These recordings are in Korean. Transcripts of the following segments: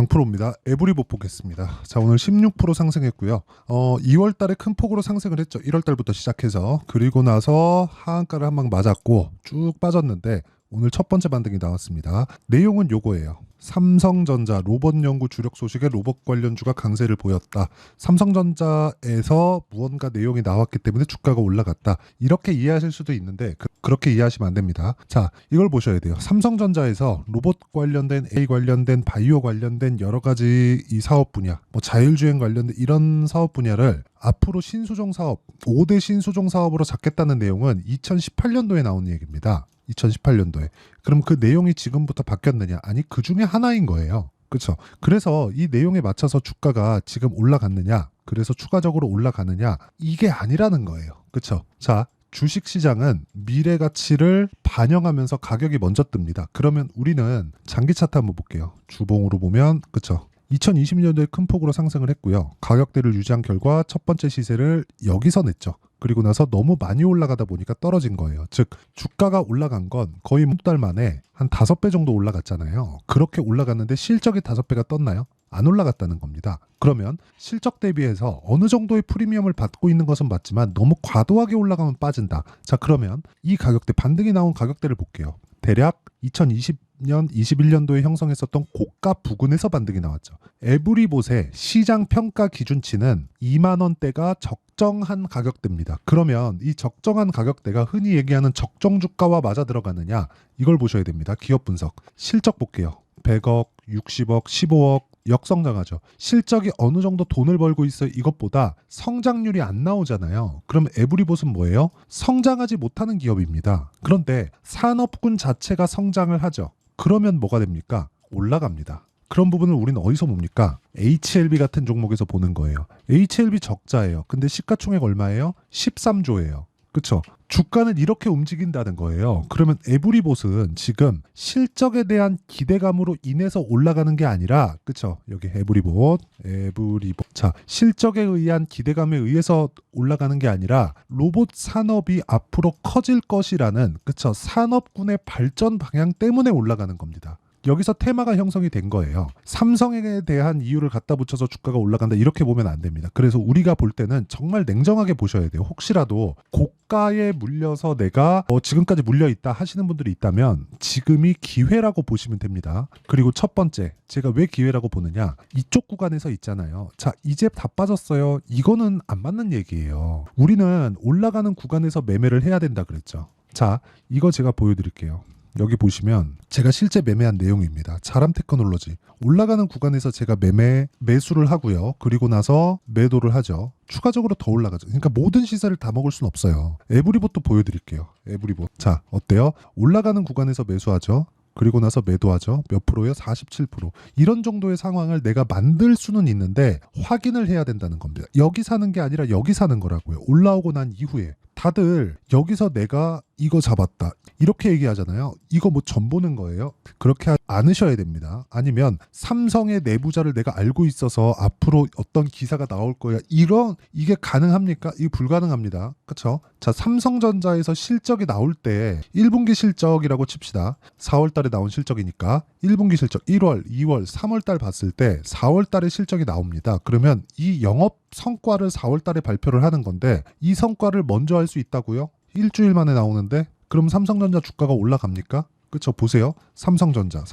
0%입니다. 에브리보 보겠습니다. 자, 오늘 16% 상승했고요. 2월 달에 큰 폭으로 상승을 했죠. 1월 달부터 시작해서. 그리고 나서 하한가를 한 방 맞았고 쭉 빠졌는데 오늘 첫 번째 반등이 나왔습니다. 내용은 요거예요. 삼성전자 로봇 연구 주력 소식에 로봇 관련주가 강세를 보였다. 삼성전자에서 무언가 내용이 나왔기 때문에 주가가 올라갔다. 이렇게 이해하실 수도 있는데 그렇게 이해하시면 안 됩니다. 자, 이걸 보셔야 돼요. 삼성전자에서 로봇 관련된 AI 관련된 바이오 관련된 여러 가지 이 사업 분야, 뭐 자율주행 관련된 이런 사업 분야를 앞으로 신수종 사업, 5대 신수종 사업으로 잡겠다는 내용은 2018년도에 나온 얘기입니다. 2018년도에. 그럼 그 내용이 지금부터 바뀌었느냐? 아니, 그 중에 하나인 거예요. 그렇죠? 그래서 이 내용에 맞춰서 주가가 지금 올라갔느냐? 그래서 추가적으로 올라가느냐? 이게 아니라는 거예요. 그렇죠? 자, 주식시장은 미래 가치를 반영하면서 가격이 먼저 뜹니다. 그러면 우리는 장기 차트 한번 볼게요. 주봉으로 보면 그렇죠? 2020년도에 큰 폭으로 상승을 했고요. 가격대를 유지한 결과 첫 번째 시세를 여기서 냈죠. 그리고 나서 너무 많이 올라가다 보니까 떨어진 거예요. 즉 주가가 올라간 건 거의 한 달 만에 한 5배 정도 올라갔잖아요. 그렇게 올라갔는데 실적이 5배가 떴나요? 안 올라갔다는 겁니다. 그러면 실적 대비해서 어느 정도의 프리미엄을 받고 있는 것은 맞지만 너무 과도하게 올라가면 빠진다. 자, 그러면 이 가격대, 반등이 나온 가격대를 볼게요. 대략 2020년, 21년도에 형성했었던 고가 부근에서 반등이 나왔죠. 에브리봇의 시장 평가 기준치는 2만 원대가 적정한 가격대입니다. 그러면 이 적정한 가격대가 흔히 얘기하는 적정 주가와 맞아 들어가느냐, 이걸 보셔야 됩니다. 기업 분석. 실적 볼게요. 100억, 60억, 15억 역성장하죠. 실적이 어느 정도 돈을 벌고 있어요. 이것보다 성장률이 안 나오잖아요. 그럼 에브리봇은 뭐예요? 성장하지 못하는 기업입니다. 그런데 산업군 자체가 성장을 하죠. 그러면 뭐가 됩니까? 올라갑니다. 그런 부분을 우리는 어디서 봅니까? HLB 같은 종목에서 보는 거예요. HLB 적자예요. 근데 시가총액 얼마예요? 13조예요. 그쵸? 주가는 이렇게 움직인다는 거예요. 그러면 에브리봇은 지금 실적에 대한 기대감으로 인해서 올라가는 게 아니라, 그쵸? 여기 에브리봇. 자, 실적에 의한 기대감에 의해서 올라가는 게 아니라 로봇 산업이 앞으로 커질 것이라는, 그쵸? 산업군의 발전 방향 때문에 올라가는 겁니다. 여기서 테마가 형성이 된 거예요. 삼성에 대한 이유를 갖다 붙여서 주가가 올라간다, 이렇게 보면 안 됩니다. 그래서 우리가 볼 때는 정말 냉정하게 보셔야 돼요. 혹시라도 고가에 물려서 내가 지금까지 물려있다 하시는 분들이 있다면 지금이 기회라고 보시면 됩니다. 그리고 첫 번째, 제가 왜 기회라고 보느냐, 이쪽 구간에서 있잖아요. 자, 이제 다 빠졌어요. 이거는 안 맞는 얘기예요. 우리는 올라가는 구간에서 매매를 해야 된다 그랬죠. 자, 이거 제가 보여드릴게요. 여기 보시면 제가 실제 매매한 내용입니다. 자람 테크놀로지. 올라가는 구간에서 제가 매수를 하고요. 그리고 나서 매도를 하죠. 추가적으로 더 올라가죠. 그러니까 모든 시세를 다 먹을 수는 없어요. 에브리봇도 보여드릴게요. 에브리봇. 자, 어때요? 올라가는 구간에서 매수하죠. 그리고 나서 매도하죠. 몇 프로요? 47%. 이런 정도의 상황을 내가 만들 수는 있는데 확인을 해야 된다는 겁니다. 여기 사는 게 아니라 여기 사는 거라고요. 올라오고 난 이후에. 다들 여기서 내가 이거 잡았다, 이렇게 얘기하잖아요. 이거 뭐 전 보는 거예요? 그렇게 않으셔야 됩니다. 아니면 삼성의 내부자를 내가 알고 있어서 앞으로 어떤 기사가 나올 거야, 이게 가능합니까? 이게 불가능합니다. 그렇죠? 자, 삼성전자에서 실적이 나올 때 1분기 실적이라고 칩시다. 4월 달에 나온 실적이니까 1분기 실적 1월, 2월, 3월 달 봤을 때 4월 달에 실적이 나옵니다. 그러면 이 영업 성과를 4월 달에 발표를 하는 건데, 이 성과를 먼저 할 수 있다고요? 일주일 만에 나오는데? 그럼 삼성전자 주가가 올라갑니까? 그쵸? 보세요. 삼성전자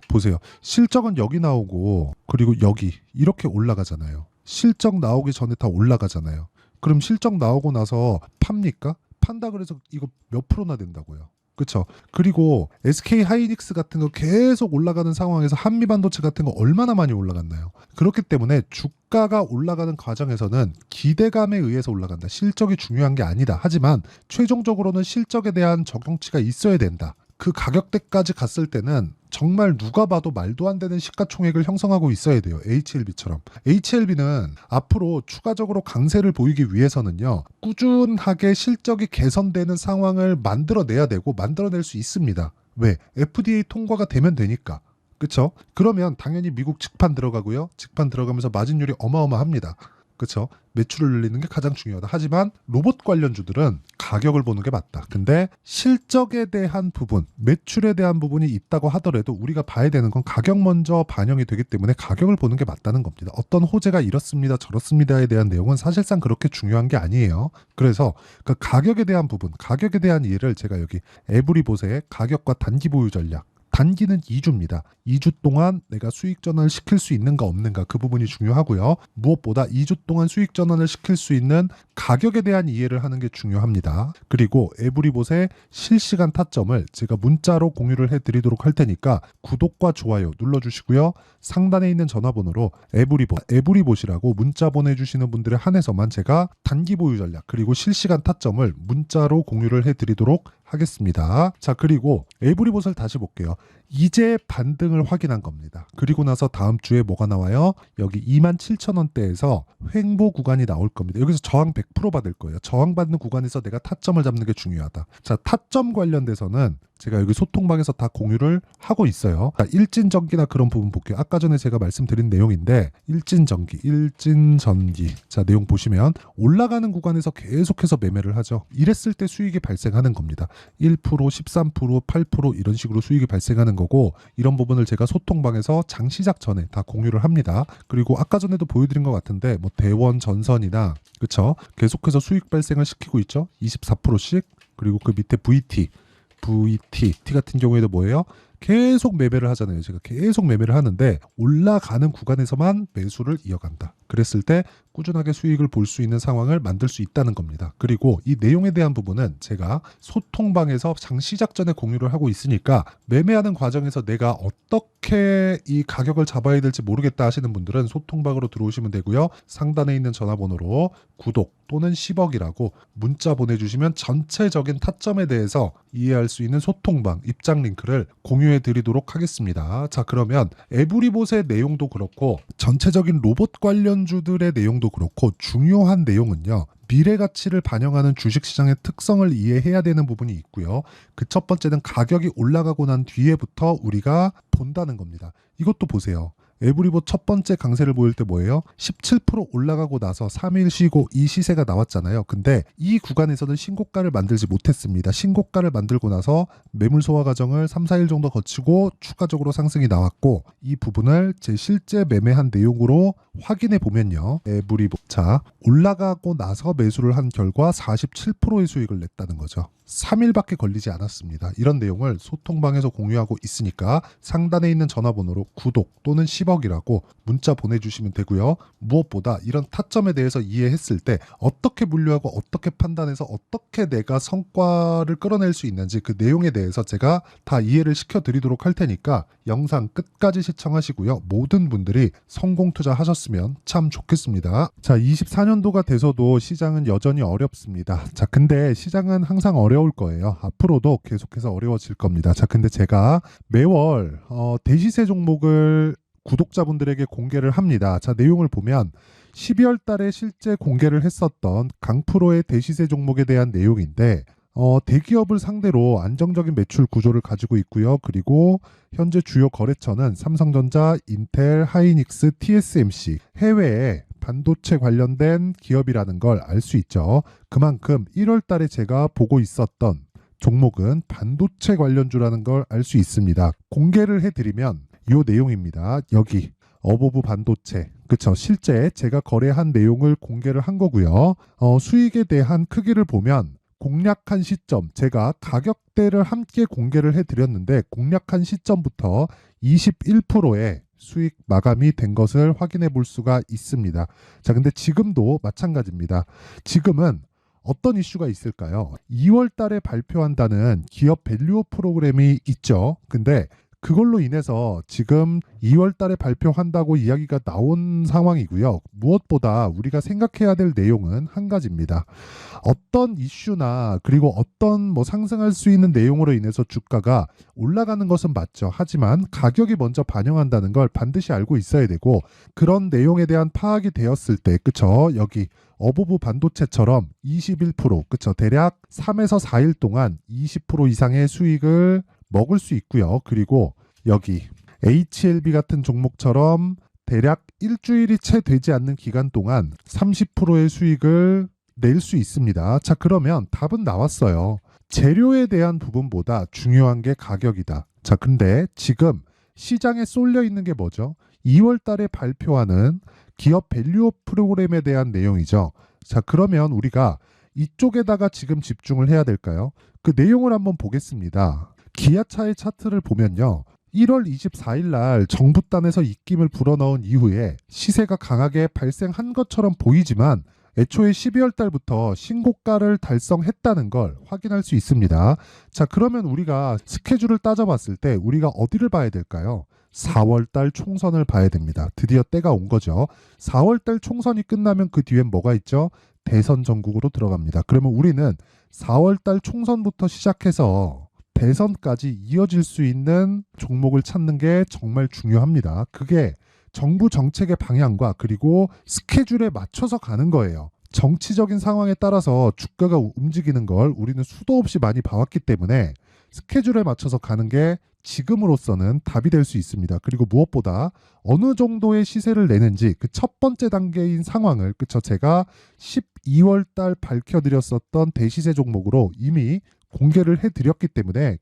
보세요. 실적은 여기 나오고 그리고 여기 이렇게 올라가잖아요. 실적 나오기 전에 다 올라가잖아요. 그럼 실적 나오고 나서 팝니까? 판다 그래서 이거 몇 프로나 된다고요? 그렇죠. 그리고 SK 하이닉스 같은 거 계속 올라가는 상황에서 한미반도체 같은 거 얼마나 많이 올라갔나요? 그렇기 때문에 주가가 올라가는 과정에서는 기대감에 의해서 올라간다. 실적이 중요한 게 아니다. 하지만 최종적으로는 실적에 대한 적용치가 있어야 된다. 그 가격대까지 갔을 때는 정말 누가 봐도 말도 안 되는 시가총액을 형성하고 있어야 돼요. HLB처럼. HLB는 앞으로 추가적으로 강세를 보이기 위해서는요, 꾸준하게 실적이 개선되는 상황을 만들어내야 되고 만들어낼 수 있습니다. 왜? FDA 통과가 되면 되니까. 그렇죠? 그러면 당연히 미국 직판 들어가고요. 직판 들어가면서 마진율이 어마어마합니다. 그쵸? 매출을 늘리는 게 가장 중요하다. 하지만 로봇 관련주들은 가격을 보는 게 맞다. 근데 실적에 대한 부분, 매출에 대한 부분이 있다고 하더라도 우리가 봐야 되는 건 가격 먼저 반영이 되기 때문에 가격을 보는 게 맞다는 겁니다. 어떤 호재가 이렇습니다, 저렇습니다에 대한 내용은 사실상 그렇게 중요한 게 아니에요. 그래서 그 가격에 대한 부분, 가격에 대한 이해를 제가 여기 에브리봇의 가격과 단기 보유 전략, 단기는 2주입니다. 2주 동안 내가 수익 전환을 시킬 수 있는가 없는가 그 부분이 중요하고요. 무엇보다 2주 동안 수익 전환을 시킬 수 있는 가격에 대한 이해를 하는 게 중요합니다. 그리고 에브리봇의 실시간 타점을 제가 문자로 공유를 해드리도록 할 테니까 구독과 좋아요 눌러주시고요. 상단에 있는 전화번호로 에브리봇이라고 문자 보내주시는 분들에 한해서만 제가 단기 보유 전략 그리고 실시간 타점을 문자로 공유를 해드리도록 하겠습니다. 자, 그리고 에브리봇을 다시 볼게요. 이제 반등을 확인한 겁니다. 그리고 나서 다음 주에 뭐가 나와요? 여기 27,000원대에서 횡보 구간이 나올 겁니다. 여기서 저항 100% 받을 거예요. 저항받는 구간에서 내가 타점을 잡는 게 중요하다. 자, 타점 관련돼서는 제가 여기 소통방에서 다 공유를 하고 있어요. 자, 일진전기나 그런 부분 볼게요. 아까 전에 제가 말씀드린 내용인데 일진전기. 자, 내용 보시면 올라가는 구간에서 계속해서 매매를 하죠. 이랬을 때 수익이 발생하는 겁니다. 1%, 13%, 8% 이런 식으로 수익이 발생하는 거고 이런 부분을 제가 소통방에서 장 시작 전에 다 공유를 합니다. 그리고 아까 전에도 보여드린 것 같은데 뭐 대원 전선이나 그쵸? 계속해서 수익 발생을 시키고 있죠. 24%씩 그리고 그 밑에 VT 같은 경우에도 뭐예요? 계속 매매를 하잖아요. 제가 계속 매매를 하는데 올라가는 구간에서만 매수를 이어간다. 그랬을 때 꾸준하게 수익을 볼 수 있는 상황을 만들 수 있다는 겁니다. 그리고 이 내용에 대한 부분은 제가 소통방에서 장 시작 전에 공유를 하고 있으니까 매매하는 과정에서 내가 어떻게 이 가격을 잡아야 될지 모르겠다 하시는 분들은 소통방으로 들어오시면 되고요. 상단에 있는 전화번호로 구독 또는 10억이라고 문자 보내주시면 전체적인 타점에 대해서 이해할 수 있는 소통방 입장 링크를 공유해 드리도록 하겠습니다. 자, 그러면 에브리봇의 내용도 그렇고 전체적인 로봇 관련주들의 내용도 그렇고 중요한 내용은요. 미래 가치를 반영하는 주식시장의 특성을 이해해야 되는 부분이 있고요. 그 첫 번째는 가격이 올라가고 난 뒤에부터 우리가 본다는 겁니다. 이것도 보세요. 에브리봇 첫 번째 강세를 보일 때 뭐예요? 17% 올라가고 나서 3일 쉬고 이 시세가 나왔잖아요. 근데 이 구간에서는 신고가를 만들지 못했습니다. 신고가를 만들고 나서 매물 소화 과정을 3, 4일 정도 거치고 추가적으로 상승이 나왔고 이 부분을 제 실제 매매한 내용으로 확인해 보면요. 에브리봇 자 올라가고 나서 매수를 한 결과 47%의 수익을 냈다는 거죠. 3일밖에 걸리지 않았습니다. 이런 내용을 소통방에서 공유하고 있으니까 상단에 있는 전화번호로 구독 또는 10억이라고 문자 보내주시면 되고요. 무엇보다 이런 타점에 대해서 이해했을 때 어떻게 분류하고 어떻게 판단해서 어떻게 내가 성과를 끌어낼 수 있는지 그 내용에 대해서 제가 다 이해를 시켜드리도록 할 테니까 영상 끝까지 시청하시고요. 모든 분들이 성공 투자하셨으면 참 좋겠습니다. 자, 24년도가 돼서도 시장은 여전히 어렵습니다. 자, 근데 시장은 항상 어려울 거예요. 앞으로도 계속해서 어려워질 겁니다. 자, 근데 제가 매월 대시세 종목을 구독자분들에게 공개를 합니다. 자, 내용을 보면 12월 달에 실제 공개를 했었던 강프로의 대시세 종목에 대한 내용인데 대기업을 상대로 안정적인 매출 구조를 가지고 있고요. 그리고 현재 주요 거래처는 삼성전자, 인텔, 하이닉스, TSMC, 해외에 반도체 관련된 기업이라는 걸 알 수 있죠. 그만큼 1월 달에 제가 보고 있었던 종목은 반도체 관련주라는 걸 알 수 있습니다. 공개를 해드리면 이 내용입니다. 여기 어보브 반도체 그쵸 실제 제가 거래한 내용을 공개를 한 거고요. 수익에 대한 크기를 보면 공략한 시점 제가 가격대를 함께 공개를 해드렸는데 공략한 시점부터 21%의 수익 마감이 된 것을 확인해 볼 수가 있습니다. 자, 근데 지금도 마찬가지입니다. 지금은 어떤 이슈가 있을까요? 2월 달에 발표한다는 기업 밸류업 프로그램이 있죠. 근데 그걸로 인해서 지금 2월 달에 발표한다고 이야기가 나온 상황이고요. 무엇보다 우리가 생각해야 될 내용은 한 가지입니다. 어떤 이슈나 그리고 어떤 뭐 상승할 수 있는 내용으로 인해서 주가가 올라가는 것은 맞죠. 하지만 가격이 먼저 반영한다는 걸 반드시 알고 있어야 되고 그런 내용에 대한 파악이 되었을 때 그쵸? 여기 어보브 반도체처럼 21% 그쵸? 대략 3에서 4일 동안 20% 이상의 수익을 먹을 수 있고요. 그리고 여기 HLB 같은 종목처럼 대략 일주일이 채 되지 않는 기간 동안 30%의 수익을 낼 수 있습니다. 자, 그러면 답은 나왔어요. 재료에 대한 부분보다 중요한 게 가격이다. 자, 근데 지금 시장에 쏠려 있는 게 뭐죠? 2월 달에 발표하는 기업 밸류업 프로그램에 대한 내용이죠. 자, 그러면 우리가 이쪽에다가 지금 집중을 해야 될까요? 그 내용을 한번 보겠습니다. 기아차의 차트를 보면요. 1월 24일 날 정부단에서 입김을 불어넣은 이후에 시세가 강하게 발생한 것처럼 보이지만 애초에 12월 달부터 신고가를 달성했다는 걸 확인할 수 있습니다. 자, 그러면 우리가 스케줄을 따져봤을 때 우리가 어디를 봐야 될까요? 4월 달 총선을 봐야 됩니다. 드디어 때가 온 거죠. 4월 달 총선이 끝나면 그 뒤엔 뭐가 있죠? 대선 전국으로 들어갑니다. 그러면 우리는 4월 달 총선부터 시작해서 대선까지 이어질 수 있는 종목을 찾는 게 정말 중요합니다. 그게 정부 정책의 방향과 그리고 스케줄에 맞춰서 가는 거예요. 정치적인 상황에 따라서 주가가 움직이는 걸 우리는 수도 없이 많이 봐왔기 때문에 스케줄에 맞춰서 가는 게 지금으로서는 답이 될 수 있습니다. 그리고 무엇보다 어느 정도의 시세를 내는지 그 첫 번째 단계인 상황을 제가 12월 달 밝혀드렸었던 대시세 종목으로 이미 공개를 해드렸기 때문에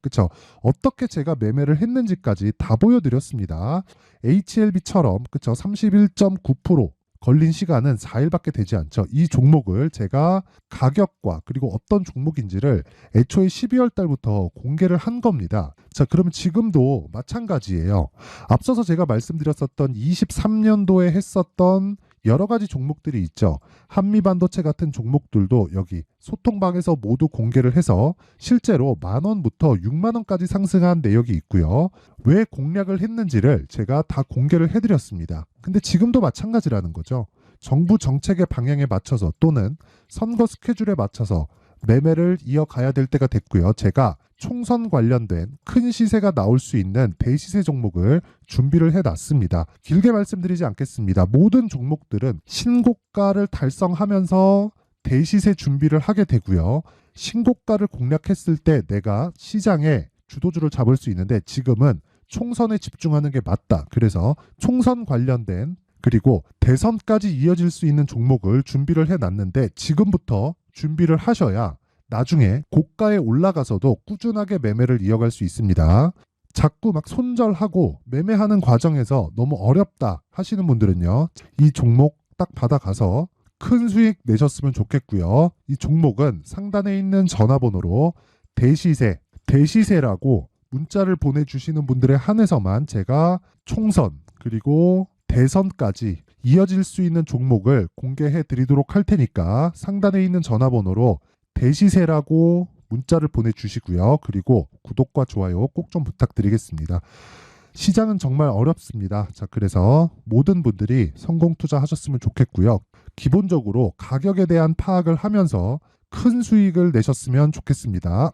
어떻게 제가 매매를 했는지까지 다 보여드렸습니다. HLB처럼 31.9% 걸린 시간은 4일밖에 되지 않죠. 이 종목을 제가 가격과 그리고 어떤 종목인지를 애초에 12월 달부터 공개를 한 겁니다. 자, 그러면 지금도 마찬가지예요. 앞서서 제가 말씀드렸었던 23년도에 했었던 여러 가지 종목들이 있죠. 한미반도체 같은 종목들도 여기 소통방에서 모두 공개를 해서 실제로 10,000원부터 60,000원까지 상승한 내역이 있고요. 왜 공략을 했는지를 제가 다 공개를 해드렸습니다. 근데 지금도 마찬가지라는 거죠. 정부 정책의 방향에 맞춰서 또는 선거 스케줄에 맞춰서 매매를 이어가야 될 때가 됐고요. 제가 총선 관련된 큰 시세가 나올 수 있는 대시세 종목을 준비를 해놨습니다. 길게 말씀드리지 않겠습니다. 모든 종목들은 신고가를 달성하면서 대시세 준비를 하게 되고요. 신고가를 공략했을 때 내가 시장에 주도주를 잡을 수 있는데 지금은 총선에 집중하는 게 맞다. 그래서 총선 관련된 그리고 대선까지 이어질 수 있는 종목을 준비를 해놨는데 지금부터 준비를 하셔야 나중에 고가에 올라가서도 꾸준하게 매매를 이어갈 수 있습니다. 자꾸 막 손절하고 매매하는 과정에서 너무 어렵다 하시는 분들은요. 이 종목 딱 받아가서 큰 수익 내셨으면 좋겠고요. 이 종목은 상단에 있는 전화번호로 대시세라고 문자를 보내주시는 분들에 한해서만 제가 총선 그리고 대선까지 이어질 수 있는 종목을 공개해 드리도록 할 테니까 상단에 있는 전화번호로 대시세라고 문자를 보내주시고요. 그리고 구독과 좋아요 꼭 좀 부탁드리겠습니다. 시장은 정말 어렵습니다. 자, 그래서 모든 분들이 성공 투자하셨으면 좋겠고요. 기본적으로 가격에 대한 파악을 하면서 큰 수익을 내셨으면 좋겠습니다.